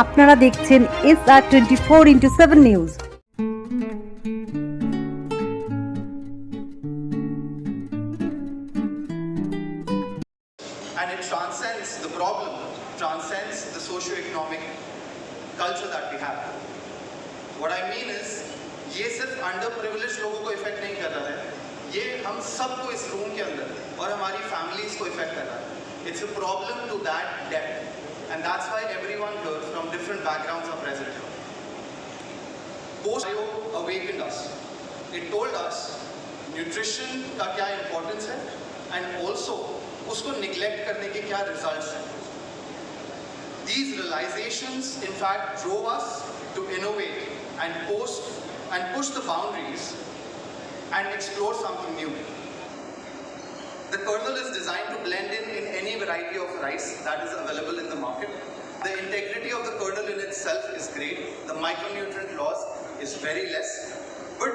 আপনারা দেখছেন SR24x7 news. And it transcends the problem, transcends the socio-economic culture that we have. What I mean is, ये सिर्फ underprivileged लोगों को effect नहीं कर रहा है, ये हम सबको इस रूम के अंदर और हमारी फैमिलीज को इफेक्ट कर रहा है. It's a problem to that depth, and that's why everyone here from different backgrounds are present here. Post-bio awakened us. It told us nutrition का क्या importance है, and also उसको neglect करने के क्या results हैं. These realizations, in fact, drove us to innovate and push the boundaries and explore something new. The kernel is designed to blend in any variety of rice that is available in the market. The integrity of the kernel in itself is great. The micronutrient loss is very less. But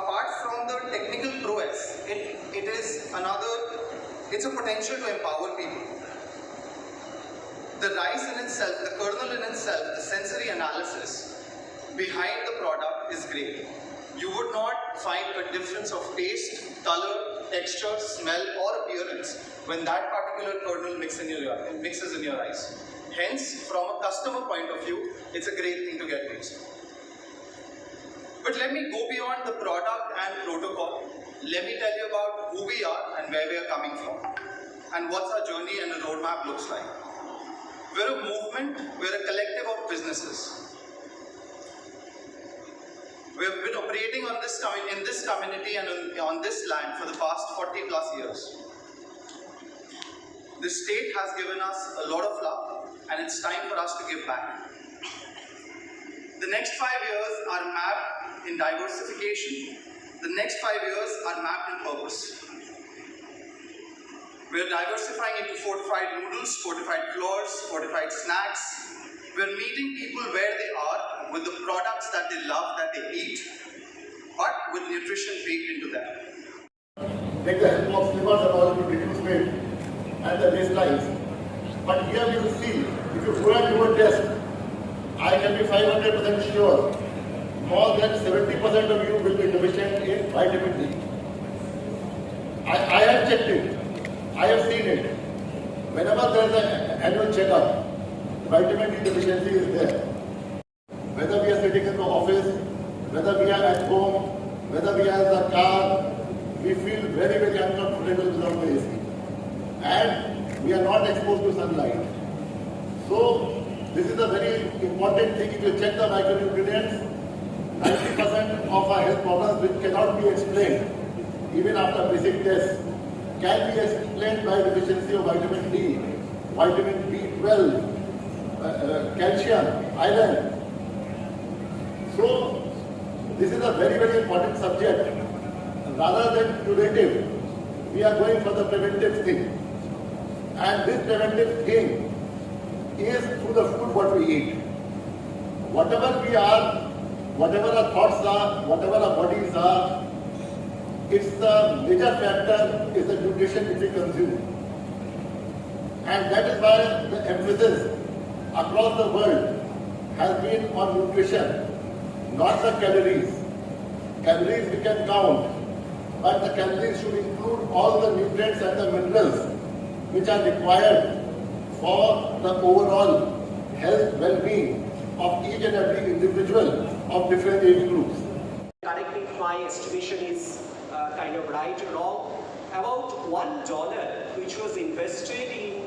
apart from the technical prowess, it's a potential to empower people. The rice in itself, the kernel in itself, the sensory analysis behind the product is great. You would not find a difference of taste, color, texture, smell or appearance when that particular kernel mixes in your rice. Hence, from a customer point of view, it's a great thing to get tasted. But let me go beyond the product and protocol. Let me tell you about who we are and where we are coming from, and what's our journey and the roadmap looks like. We're a movement, we're a collective of businesses. We've been operating in this community and on this land for the past 40 plus years. The state has given us a lot of love, and it's time for us to give back. The next 5 years are mapped in diversification. The next 5 years are mapped in purpose. We're diversifying into fortified noodles, fortified flours, fortified snacks. We're meeting people where they are with the products that they love, that they eat, but with nutrition baked into them. Take the help of slippers and all to reduce weight and the waistlines. But here you will see, if you go and do a test, I can be 500% sure more than 70% of you will be deficient in vitamin D. I have checked it. I have seen it. Whenever there is an annual checkup, vitamin D deficiency is there. Whether we are sitting in the office, whether we are at home, whether we are in the car, we feel very, very uncomfortable without the AC. And we are not exposed to sunlight. So, this is a very important thing. If you check the micronutrients, 90% of our health problems which cannot be explained, even after basic tests, can be explained by deficiency of vitamin D, vitamin B12, calcium, iron. So, this is a very, very important subject. Rather than curative, we are going for the preventive thing. And this preventive thing is through the food what we eat. Whatever we are, whatever our thoughts are, whatever our bodies are, it's the major factor is the nutrition which we consume. And that is why the emphasis across the world has been on nutrition, not the calories. Calories we can count, but the calories should include all the nutrients and the minerals which are required for the overall health well-being of each and every individual of different age groups. Correct me if my estimation is kind of right or wrong. About $1 which was invested in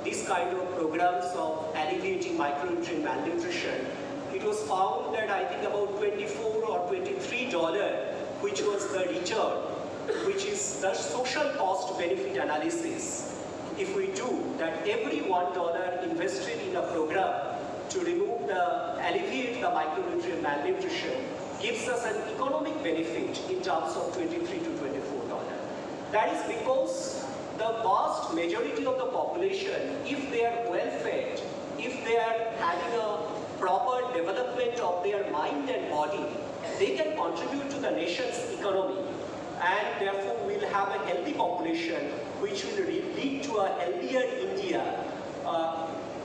this kind of programs of alleviating micronutrient malnutrition, it was found that I think about $24 or $23 which was the return, which is the social cost benefit analysis. If we do that, every $1 invested in a program to alleviate the micronutrient malnutrition gives us an economic benefit in terms of $23 to $24. That is because the vast majority of the population, if they are well fed, if they are having a proper development of their mind and body, they can contribute to the nation's economy, and therefore we'll have a healthy population which will lead to a healthier India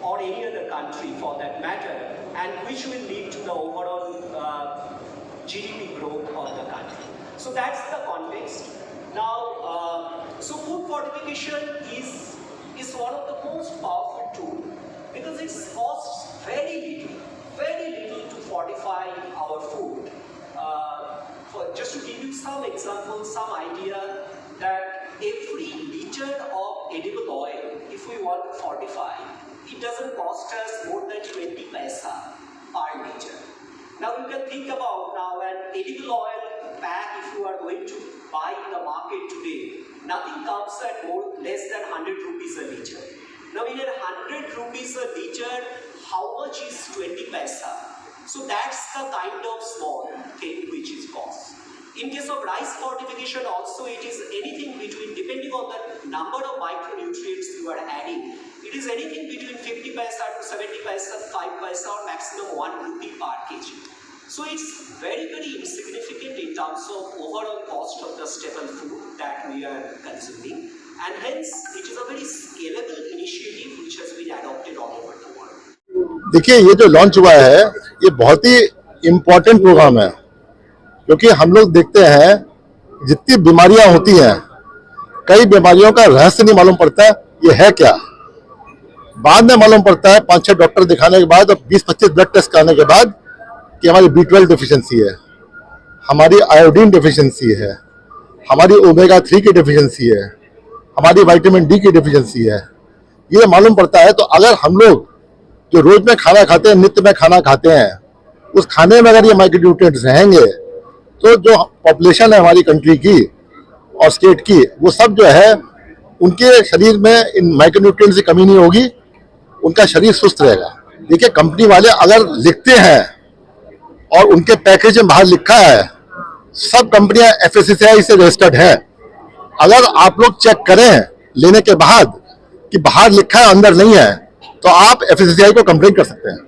or any other country for that matter, and which will lead to the overall GDP growth of the country. So that's the context. Now, so food fortification is one of the most powerful tools because it costs very little to fortify our food. Just to give you some examples, some idea that every liter of edible oil, if we want to fortify, it doesn't cost us more than 20 paisa per liter. Now you can think about now an edible oil pack, if you are going to buy in the market today, nothing comes at less than 100 rupees a liter. Now in 100 rupees a liter, how much is 20 paisa? So that's the kind of small thing which is cost. In case of rice fortification also, it is anything between, depending on the number of micronutrients you are adding, it is anything between 50 paisa to 70 paisa, 5 paisa or maximum 1 rupee per kg. So it's very insignificant in terms of overall cost of the staple food that we are consuming, and hence it is a very scalable initiative which has been adopted all over the world. देखिए, ये जो launch हुआ है ये बहुत ही important programme है, क्योंकि हम लोग देखते हैं जितनी बीमारियां होती हैं, कई बीमारियों का रहस्य नहीं मालूम पड़ता है ये है क्या। बाद में मालूम पड़ता है 5-6 डॉक्टर दिखाने के बाद और 20-25 ब्लड टेस्ट कराने के बाद कि हमारी B12 डिफिशिएंसी है, हमारी आयोडीन डिफिशिएंसी है, हमारी ओमेगा 3 की डिफिशिएंसी है, हमारी विटामिन डी की डिफिशिएंसी है। ये मालूम पड़ता है। तो अगर हम लोग जो रोज में खाना खाते हैं, नित्य में खाना खाते हैं, उस खाने में अगर ये माइक्रोन्यूट्रिएंट्स रहेंगे तो जो पॉपुलेशन है हमारी कंट्री की और स्टेट की, वो सब जो है उनके शरीर में इन माइक्रोन्यूट्रिएंट्स की कमी नहीं होगी, उनका शरीर स्वस्थ रहेगा। देखिए, कंपनी वाले अगर लिखते हैं और उनके पैकेज में बाहर लिखा है, सब कंपनियां FSSAI से रजिस्टर्ड है। अगर आप लोग चेक करें लेने के बाद कि बाहर लिखा है अंदर नहीं है, तो आप FSSAI को कंप्लेंट कर सकते हैं।